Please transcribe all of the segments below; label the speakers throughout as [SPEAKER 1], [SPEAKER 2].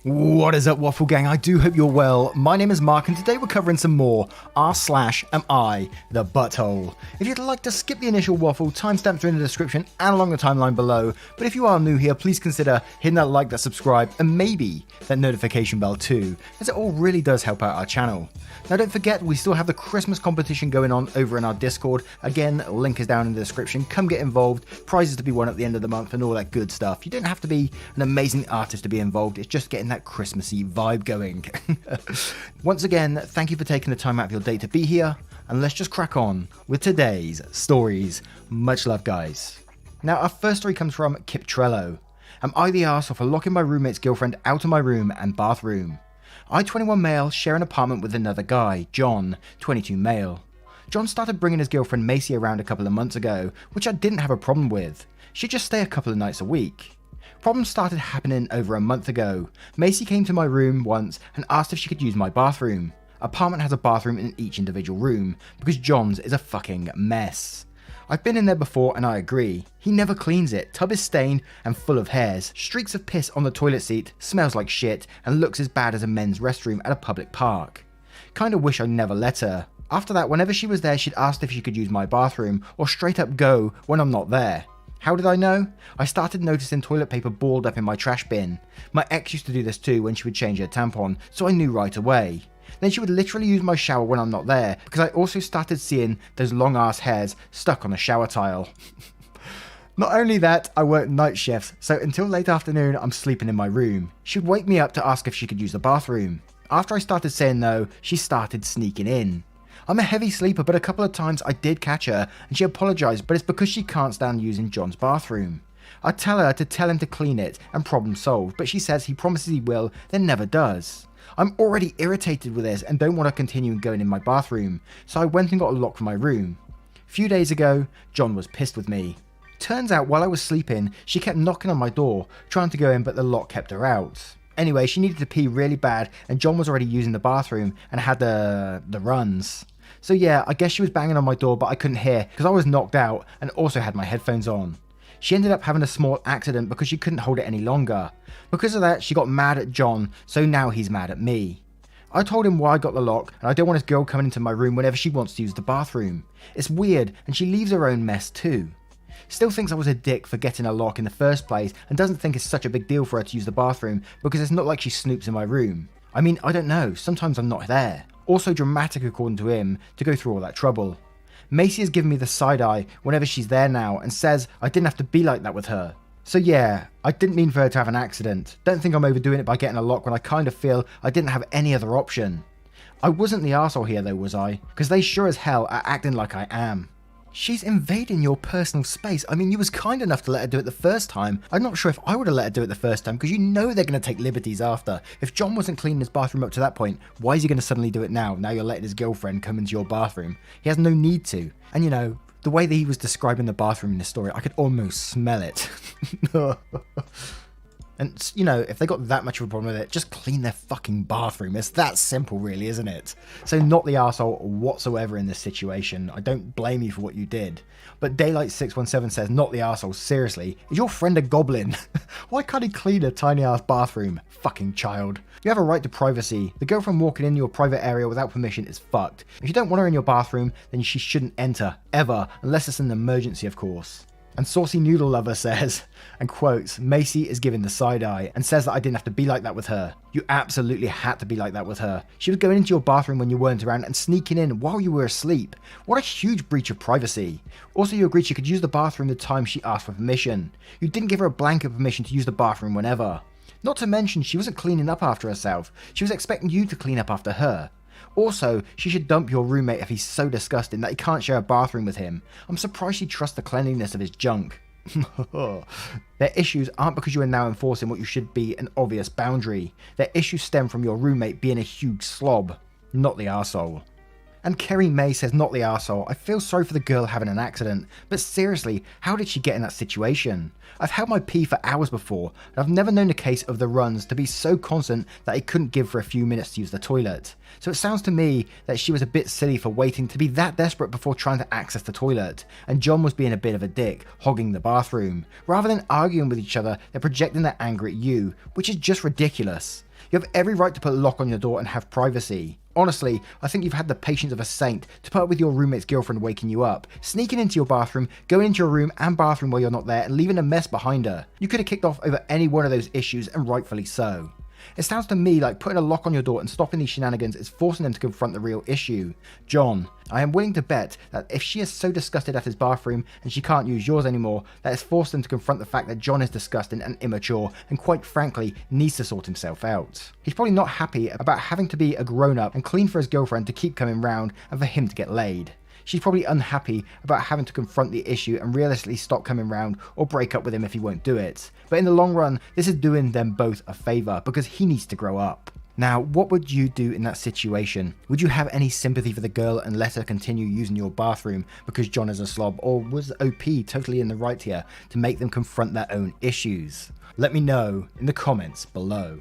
[SPEAKER 1] What is up, Waffle Gang? I do hope you're well. My name is Mark, and today we're covering some more r/am I the Butthole. If you'd like to skip the initial waffle, timestamps are in the description and along the timeline below, but if you are new here, please consider hitting that like, that subscribe, and maybe that notification bell too, as it all really does help out our channel. Now don't forget, we still have the Christmas competition going on over in our Discord. Again, link is down in the description. Come get involved, prizes to be won at the end of the month and all that good stuff. You don't have to be an amazing artist to be involved, it's just getting that Christmassy vibe going. Once again, thank you for taking the time out of your day to be here, and let's just crack on with today's stories. Much love, guys. Now, our first story comes from Kip Trello. Am I the arsehole for locking my roommate's girlfriend out of my room and bathroom? I, 21 male, share an apartment with another guy, John, 22 male. John started bringing his girlfriend Macy around a couple of months ago, which I didn't have a problem with. She'd just stay a couple of nights a week. Problems started happening over a month ago. Macy came to my room once and asked if she could use my bathroom. Apartment has a bathroom in each individual room, because John's is a fucking mess. I've been in there before and I agree. He never cleans it, tub is stained and full of hairs, streaks of piss on the toilet seat, smells like shit, and looks as bad as a men's restroom at a public park. Kinda wish I never let her. After that, whenever she was there, she'd asked if she could use my bathroom, or straight up go when I'm not there. How did I know? I started noticing toilet paper balled up in my trash bin. My ex used to do this too when she would change her tampon, so I knew right away. Then she would literally use my shower when I'm not there, because I also started seeing those long ass hairs stuck on the shower tile. Not only that, I work night shifts, so until late afternoon I'm sleeping in my room. She'd wake me up to ask if she could use the bathroom. After I started saying no, she started sneaking in. I'm a heavy sleeper, but a couple of times I did catch her and she apologised, but it's because she can't stand using John's bathroom. I tell her to tell him to clean it and problem solved, but she says he promises he will, then never does. I'm already irritated with this and don't want to continue going in my bathroom, so I went and got a lock for my room. A few days ago, John was pissed with me. Turns out while I was sleeping, she kept knocking on my door, trying to go in, but the lock kept her out. Anyway, she needed to pee really bad and John was already using the bathroom and had the runs. So yeah, I guess she was banging on my door, but I couldn't hear because I was knocked out and also had my headphones on. She ended up having a small accident because she couldn't hold it any longer. Because of that, she got mad at John, so now he's mad at me. I told him why I got the lock, and I don't want his girl coming into my room whenever she wants to use the bathroom. It's weird, and she leaves her own mess too. Still thinks I was a dick for getting a lock in the first place, and doesn't think it's such a big deal for her to use the bathroom because it's not like she snoops in my room. I mean, I don't know, sometimes I'm not there. Also dramatic according to him, to go through all that trouble. Macy has given me the side eye whenever she's there now and says I didn't have to be like that with her. So yeah, I didn't mean for her to have an accident. Don't think I'm overdoing it by getting a lock when I kind of feel I didn't have any other option. I wasn't the arsehole here though, was I? Because they sure as hell are acting like I am. She's invading your personal space. I mean, you was kind enough to let her do it the first time. I'm not sure if I would have let her do it the first time because you know they're going to take liberties after. If John wasn't cleaning his bathroom up to that point, why is he going to suddenly do it now? Now you're letting his girlfriend come into your bathroom. He has no need to. And you know, the way that he was describing the bathroom in the story, I could almost smell it. And, you know, if they got that much of a problem with it, just clean their fucking bathroom. It's that simple, really, isn't it? So not the arsehole whatsoever in this situation. I don't blame you for what you did. But Daylight617 says, not the arsehole, seriously. Is your friend a goblin? Why can't he clean a tiny-ass bathroom? Fucking child. You have a right to privacy. The girlfriend walking in your private area without permission is fucked. If you don't want her in your bathroom, then she shouldn't enter, ever, unless it's an emergency, of course. And Saucy Noodle Lover says, and quotes, Macy is giving the side eye and says that I didn't have to be like that with her. You absolutely had to be like that with her. She was going into your bathroom when you weren't around and sneaking in while you were asleep. What a huge breach of privacy. Also, you agreed she could use the bathroom the time she asked for permission. You didn't give her a blanket permission to use the bathroom whenever. Not to mention, she wasn't cleaning up after herself. She was expecting you to clean up after her. Also, she should dump your roommate if he's so disgusting that he can't share a bathroom with him. I'm surprised she trusts the cleanliness of his junk. Their issues aren't because you are now enforcing what you should be an obvious boundary. Their issues stem from your roommate being a huge slob, not the arsehole. And Kerry May says, not the arsehole. I feel sorry for the girl having an accident, but seriously, how did she get in that situation? I've held my pee for hours before, and I've never known a case of the runs to be so constant that I couldn't give for a few minutes to use the toilet. So it sounds to me that she was a bit silly for waiting to be that desperate before trying to access the toilet, and John was being a bit of a dick, hogging the bathroom. Rather than arguing with each other, they're projecting their anger at you, which is just ridiculous. You have every right to put a lock on your door and have privacy. Honestly, I think you've had the patience of a saint to put up with your roommate's girlfriend waking you up, sneaking into your bathroom, going into your room and bathroom while you're not there, and leaving a mess behind her. You could have kicked off over any one of those issues, and rightfully so. It sounds to me like putting a lock on your door and stopping these shenanigans is forcing them to confront the real issue. John, I am willing to bet that if she is so disgusted at his bathroom and she can't use yours anymore, that it's forced them to confront the fact that John is disgusting and immature and quite frankly needs to sort himself out. He's probably not happy about having to be a grown-up and clean for his girlfriend to keep coming round and for him to get laid. She's probably unhappy about having to confront the issue and realistically stop coming round or break up with him if he won't do it. But in the long run, this is doing them both a favour because he needs to grow up. Now, what would you do in that situation? Would you have any sympathy for the girl and let her continue using your bathroom because John is a slob, or was OP totally in the right here to make them confront their own issues? Let me know in the comments below.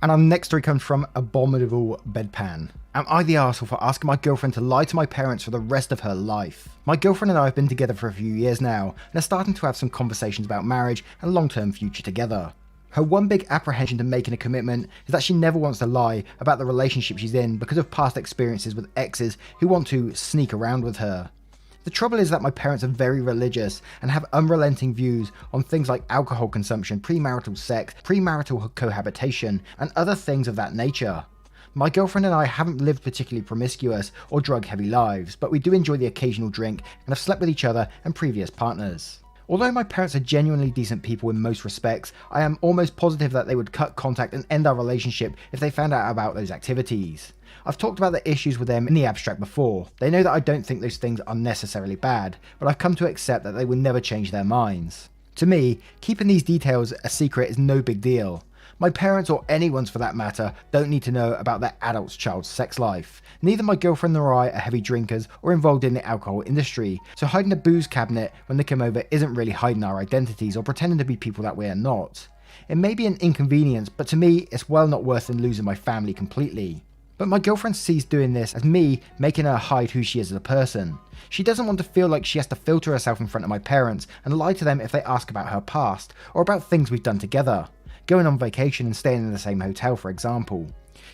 [SPEAKER 1] And our next story comes from Abominable Bedpan. Am I the arsehole for asking my girlfriend to lie to my parents for the rest of her life? My girlfriend and I have been together for a few years now and are starting to have some conversations about marriage and long-term future together. Her one big apprehension to making a commitment is that she never wants to lie about the relationship she's in because of past experiences with exes who want to sneak around with her. The trouble is that my parents are very religious and have unrelenting views on things like alcohol consumption, premarital sex, premarital cohabitation, and other things of that nature. My girlfriend and I haven't lived particularly promiscuous or drug-heavy lives, but we do enjoy the occasional drink and have slept with each other and previous partners. Although my parents are genuinely decent people in most respects, I am almost positive that they would cut contact and end our relationship if they found out about those activities. I've talked about the issues with them in the abstract before. They know that I don't think those things are necessarily bad, but I've come to accept that they will never change their minds. To me, keeping these details a secret is no big deal. My parents, or anyone's for that matter, don't need to know about their adult child's sex life. Neither my girlfriend nor I are heavy drinkers or involved in the alcohol industry, so hiding a booze cabinet when they come over isn't really hiding our identities or pretending to be people that we are not. It may be an inconvenience, but to me, it's well not worth than losing my family completely. But my girlfriend sees doing this as me making her hide who she is as a person. She doesn't want to feel like she has to filter herself in front of my parents and lie to them if they ask about her past, or about things we've done together. Going on vacation and staying in the same hotel, for example.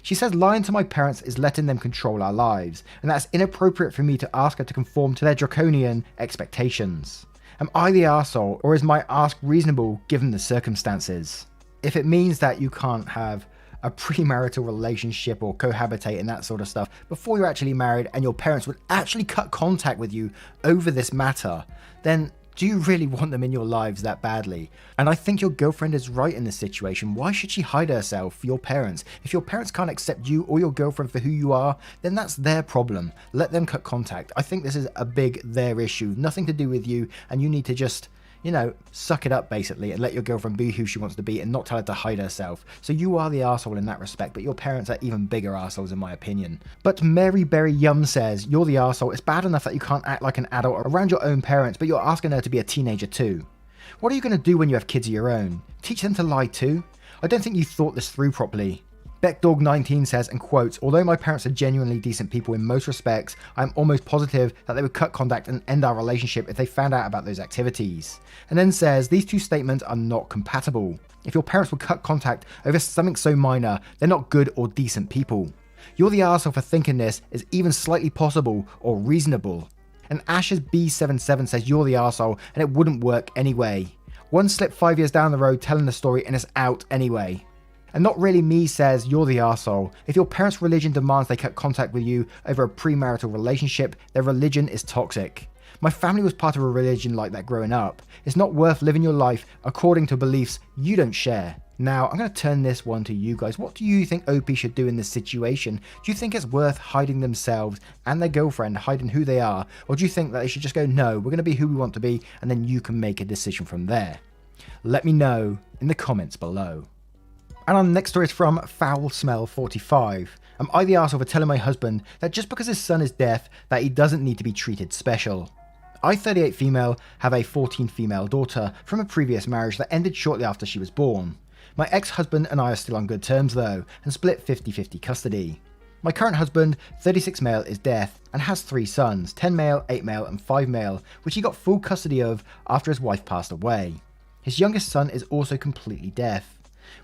[SPEAKER 1] She says lying to my parents is letting them control our lives, and that's inappropriate for me to ask her to conform to their draconian expectations. Am I the arsehole, or is my ask reasonable given the circumstances? If it means that you can't have a premarital relationship or cohabitate and that sort of stuff before you're actually married, and your parents would actually cut contact with you over this matter, then do you really want them in your lives that badly? And I think your girlfriend is right in this situation. Why should she hide herself for your parents? If your parents can't accept you or your girlfriend for who you are, then that's their problem. Let them cut contact. I think this is a big their issue. Nothing to do with you, and you need to just, suck it up basically and let your girlfriend be who she wants to be and not tell her to hide herself. So you are the arsehole in that respect, but your parents are even bigger arseholes in my opinion. But Mary Berry Yum says, you're the arsehole. It's bad enough that you can't act like an adult around your own parents, but you're asking her to be a teenager too. What are you going to do when you have kids of your own? Teach them to lie too? I don't think you thought this through properly. BeckDog19 says, and quotes, although my parents are genuinely decent people in most respects, I am almost positive that they would cut contact and end our relationship if they found out about those activities. And then says, these two statements are not compatible. If your parents would cut contact over something so minor, they're not good or decent people. You're the arsehole for thinking this is even slightly possible or reasonable. And Ashes B77 says you're the arsehole and it wouldn't work anyway. One slip 5 years down the road telling the story and it's out anyway. And Not Really Me says you're the arsehole. If your parents' religion demands they cut contact with you over a premarital relationship, their religion is toxic. My family was part of a religion like that growing up. It's not worth living your life according to beliefs you don't share. Now, I'm going to turn this one to you guys. What do you think OP should do in this situation? Do you think it's worth hiding themselves and their girlfriend, hiding who they are? Or do you think that they should just go, no, we're going to be who we want to be, and then you can make a decision from there? Let me know in the comments below. And our next story is from Foul Smell 45. Am I the arsehole for telling my husband that just because his son is deaf, that he doesn't need to be treated special? I, 38 female, have a 14 female daughter from a previous marriage that ended shortly after she was born. My ex-husband and I are still on good terms though, and split 50-50 custody. My current husband, 36 male, is deaf and has 3 sons, 10 male, 8 male and 5 male, which he got full custody of after his wife passed away. His youngest son is also completely deaf.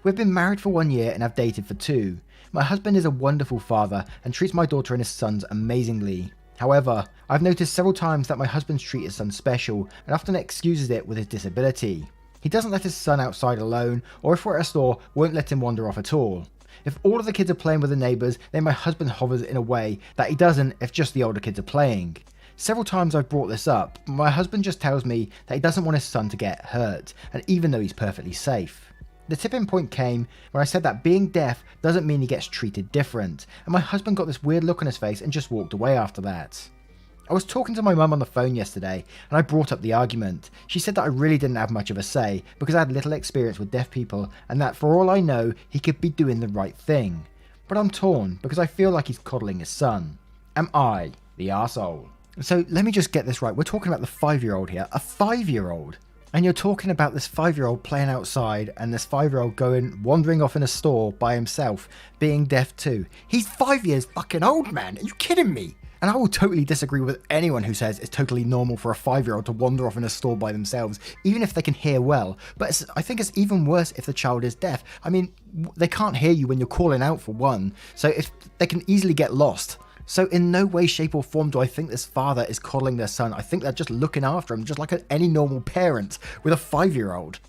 [SPEAKER 1] We've been married for 1 year and have dated for 2. My husband is a wonderful father and treats my daughter and his sons amazingly. However, I've noticed several times that my husband treats his son special and often excuses it with his disability. He doesn't let his son outside alone, or if we're at a store, won't let him wander off at all. If all of the kids are playing with the neighbours, then my husband hovers in a way that he doesn't if just the older kids are playing. Several times I've brought this up, but my husband just tells me that he doesn't want his son to get hurt, and even though he's perfectly safe. The tipping point came when I said that being deaf doesn't mean he gets treated different, and my husband got this weird look on his face and just walked away after that. I was talking to my mum on the phone yesterday, and I brought up the argument. She said that I really didn't have much of a say, because I had little experience with deaf people, and that for all I know, he could be doing the right thing. But I'm torn, because I feel like he's coddling his son. Am I the arsehole? So let me just get this right. We're talking about the 5-year-old here. A 5-year-old. And you're talking about this 5-year-old playing outside and this 5-year-old wandering off in a store by himself, being deaf too. He's 5 years fucking old, man. Are you kidding me? And I will totally disagree with anyone who says it's totally normal for a 5-year-old to wander off in a store by themselves, even if they can hear well. But I think it's even worse if the child is deaf. I mean, they can't hear you when you're calling out for one, so if they can easily get lost. So in no way, shape or form do I think this father is coddling their son. I think they're just looking after him, just like any normal parent with a 5-year-old.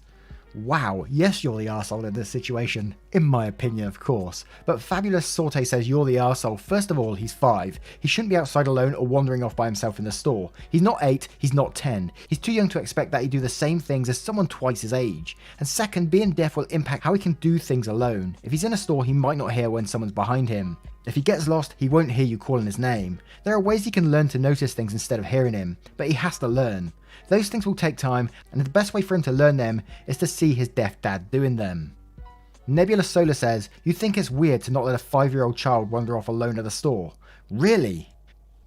[SPEAKER 1] Wow, yes, you're the arsehole in this situation. In my opinion, of course. But Fabulous Saute says you're the arsehole. First of all, he's 5. He shouldn't be outside alone or wandering off by himself in the store. He's not 8, he's not 10. He's too young to expect that he'd do the same things as someone twice his age. And second, being deaf will impact how he can do things alone. If he's in a store, he might not hear when someone's behind him. If he gets lost, he won't hear you calling his name. There are ways he can learn to notice things instead of hearing him, but he has to learn. Those things will take time, and the best way for him to learn them is to see his deaf dad doing them. Nebula Solar says, you think it's weird to not let a 5-year-old child wander off alone at the store? Really?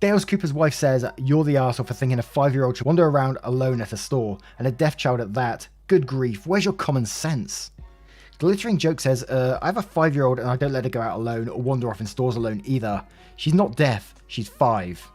[SPEAKER 1] Dales Cooper's wife says, you're the arsehole for thinking a 5-year-old should wander around alone at a store, and a deaf child at that. Good grief, where's your common sense? Glittering Joke says, I have a 5-year-old and I don't let her go out alone or wander off in stores alone either. She's not deaf, she's 5.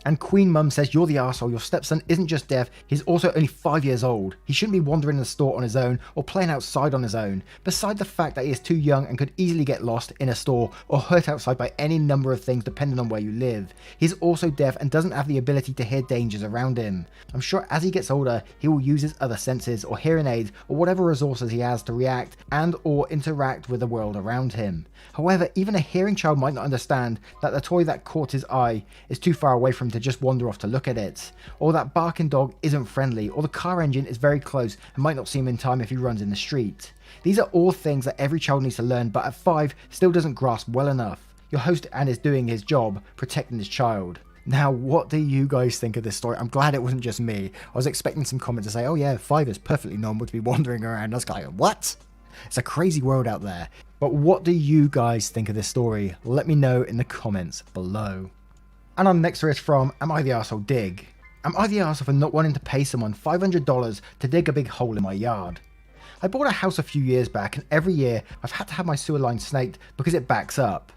[SPEAKER 1] And Queen Mum says, you're the arsehole, your stepson isn't just deaf, he's also only 5 years old. He shouldn't be wandering in the store on his own or playing outside on his own. Beside the fact that he is too young and could easily get lost in a store or hurt outside by any number of things depending on where you live. He's also deaf and doesn't have the ability to hear dangers around him. I'm sure as he gets older, he will use his other senses or hearing aids or whatever resources he has to react and or interact with the world around him. However, even a hearing child might not understand that the toy that caught his eye is too far away from him to just wander off to look at it, or that barking dog isn't friendly, or the car engine is very close and might not see him in time if he runs in the street. These are all things that every child needs to learn, but at 5 still doesn't grasp well enough. Your host and is doing his job, protecting his child. Now, what do you guys think of this story? I'm glad it wasn't just me. I was expecting some comment to say, oh yeah, 5 is perfectly normal to be wandering around. I was like, what? It's a crazy world out there. But what do you guys think of this story? Let me know in the comments below. And our next story is from Am I the Arsehole Dig? Am I the arsehole for not wanting to pay someone $500 to dig a big hole in my yard? I bought a house a few years back and every year I've had to have my sewer line snaked because it backs up.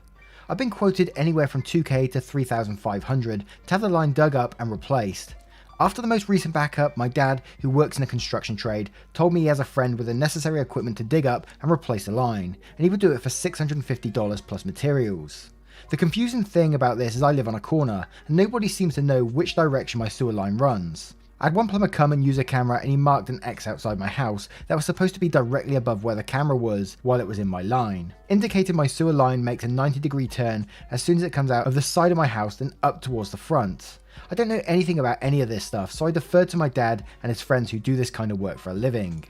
[SPEAKER 1] I've been quoted anywhere from $2,000 to $3,500 to have the line dug up and replaced. After the most recent backup, my dad, who works in a construction trade, told me he has a friend with the necessary equipment to dig up and replace the line, and he would do it for $650 plus materials. The confusing thing about this is I live on a corner, and nobody seems to know which direction my sewer line runs. I had one plumber come and use a camera and he marked an X outside my house that was supposed to be directly above where the camera was while it was in my line, indicating my sewer line makes a 90-degree turn as soon as it comes out of the side of my house then up towards the front. I don't know anything about any of this stuff, so I deferred to my dad and his friends who do this kind of work for a living.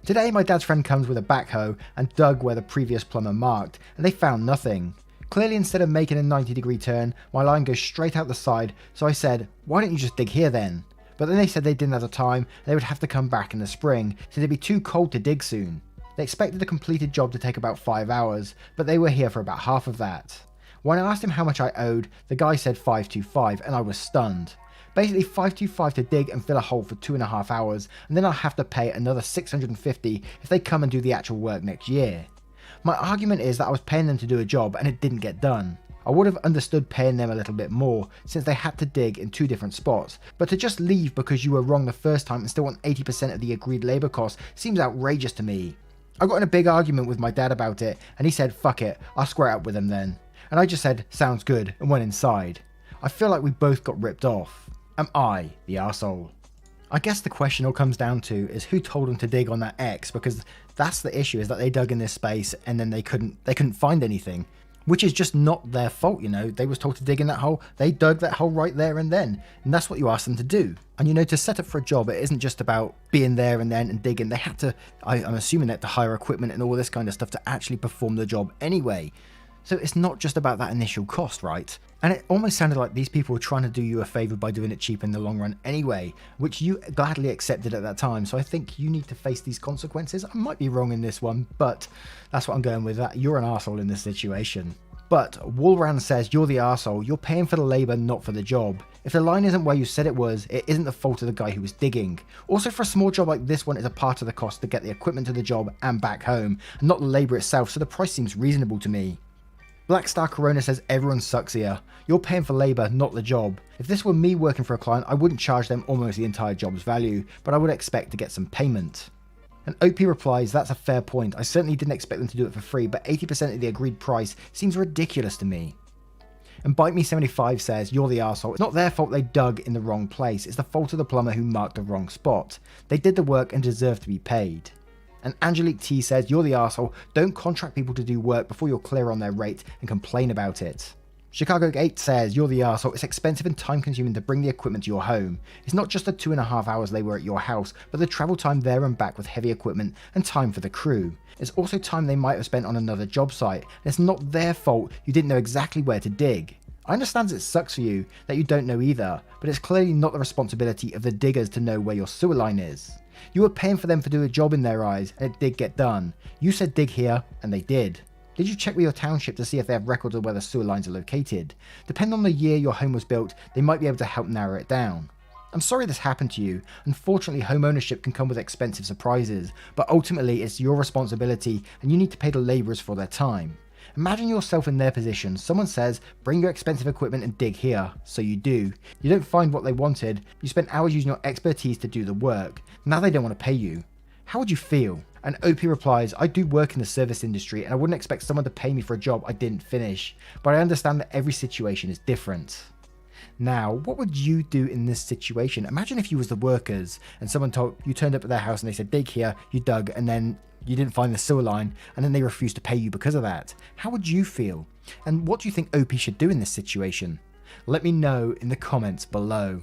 [SPEAKER 1] Today my dad's friend comes with a backhoe and dug where the previous plumber marked, and they found nothing. Clearly, instead of making a 90-degree turn, my line goes straight out the side, so I said, why don't you just dig here then? But then they said they didn't have the time and they would have to come back in the spring, since it'd be too cold to dig soon. They expected the completed job to take about 5 hours, but they were here for about half of that. When I asked him how much I owed, the guy said $525 and I was stunned. Basically $525 to dig and fill a hole for 2.5 hours, and then I'll have to pay another $650 if they come and do the actual work next year. My argument is that I was paying them to do a job and it didn't get done. I would have understood paying them a little bit more since they had to dig in 2 different spots, but to just leave because you were wrong the first time and still want 80% of the agreed labour cost seems outrageous to me. I got in a big argument with my dad about it, and he said, fuck it, I'll square up with him then. And I just said, sounds good, and went inside. I feel like we both got ripped off. Am I the arsehole? I guess the question all comes down to is who told them to dig on that X, because that's the issue, is that they dug in this space and then they couldn't find anything. Which is just not their fault, you know. They was told to dig in that hole. They dug that hole right there and then. And that's what you asked them to do. And you know, to set up for a job, it isn't just about being there and then and digging. They had to, I'm assuming that to hire equipment and all this kind of stuff to actually perform the job anyway. So it's not just about that initial cost, right? And it almost sounded like these people were trying to do you a favor by doing it cheap in the long run anyway, which you gladly accepted at that time. So I think you need to face these consequences. I might be wrong in this one, but that's what I'm going with. That you're an arsehole in this situation. But Walran says you're the arsehole. You're paying for the labor, not for the job. If the line isn't where you said it was, it isn't the fault of the guy who was digging. Also, for a small job like this one, it's a part of the cost to get the equipment to the job and back home, and not the labor itself, so the price seems reasonable to me. Black Star Corona says everyone sucks here. You're paying for labor, not the job. If this were me working for a client, I wouldn't charge them almost the entire job's value, but I would expect to get some payment. And OP replies, that's a fair point. I certainly didn't expect them to do it for free, but 80% of the agreed price seems ridiculous to me. And Bite Me 75 says, you're the arsehole. It's not their fault they dug in the wrong place. It's the fault of the plumber who marked the wrong spot. They did the work and deserve to be paid. And Angelique T says, you're the arsehole. Don't contract people to do work before you're clear on their rate and complain about it. Chicago 8 says, you're the arsehole. It's expensive and time consuming to bring the equipment to your home. It's not just the 2.5 hours they were at your house, but the travel time there and back with heavy equipment and time for the crew. It's also time they might have spent on another job site, and it's not their fault you didn't know exactly where to dig. I understand it sucks for you that you don't know either, but it's clearly not the responsibility of the diggers to know where your sewer line is. You were paying for them to do a job in their eyes, and it did get done. You said dig here, and they did. Did you check with your township to see if they have records of where the sewer lines are located? Depending on the year your home was built, they might be able to help narrow it down. I'm sorry this happened to you. Unfortunately, home ownership can come with expensive surprises, but ultimately it's your responsibility and you need to pay the labourers for their time. Imagine yourself in their position. Someone says, bring your expensive equipment and dig here. So you do. You don't find what they wanted. You spent hours using your expertise to do the work. Now they don't want to pay you. How would you feel? And OP replies, I do work in the service industry and I wouldn't expect someone to pay me for a job I didn't finish. But I understand that every situation is different. Now, what would you do in this situation? Imagine if you was the workers and someone told you turned up at their house and they said, dig here, you dug, and then you didn't find the sewer line, and then they refused to pay you because of that. How would you feel? And what do you think OP should do in this situation? Let me know in the comments below.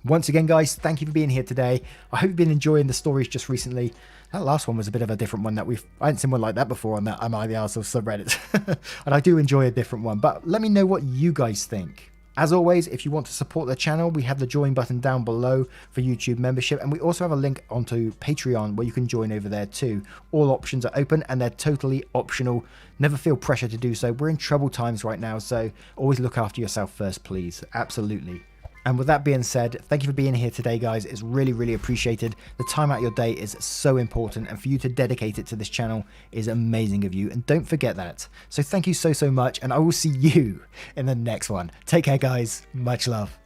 [SPEAKER 1] Once again, guys, thank you for being here today. I hope you've been enjoying the stories just recently. That last one was a bit of a different one that I hadn't seen one like that before on that Am I the Arsehole subreddit. And I do enjoy a different one, but let me know what you guys think. As always, if you want to support the channel, we have the join button down below for YouTube membership, and we also have a link onto Patreon where you can join over there too. All options are open and they're totally optional. Never feel pressure to do so. We're in troubled times right now, so always look after yourself first, please. Absolutely. And with that being said, thank you for being here today, guys. It's really, really appreciated. The time out of your day is so important, and for you to dedicate it to this channel is amazing of you. And don't forget that. So thank you so much, and I will see you in the next one. Take care, guys. Much love.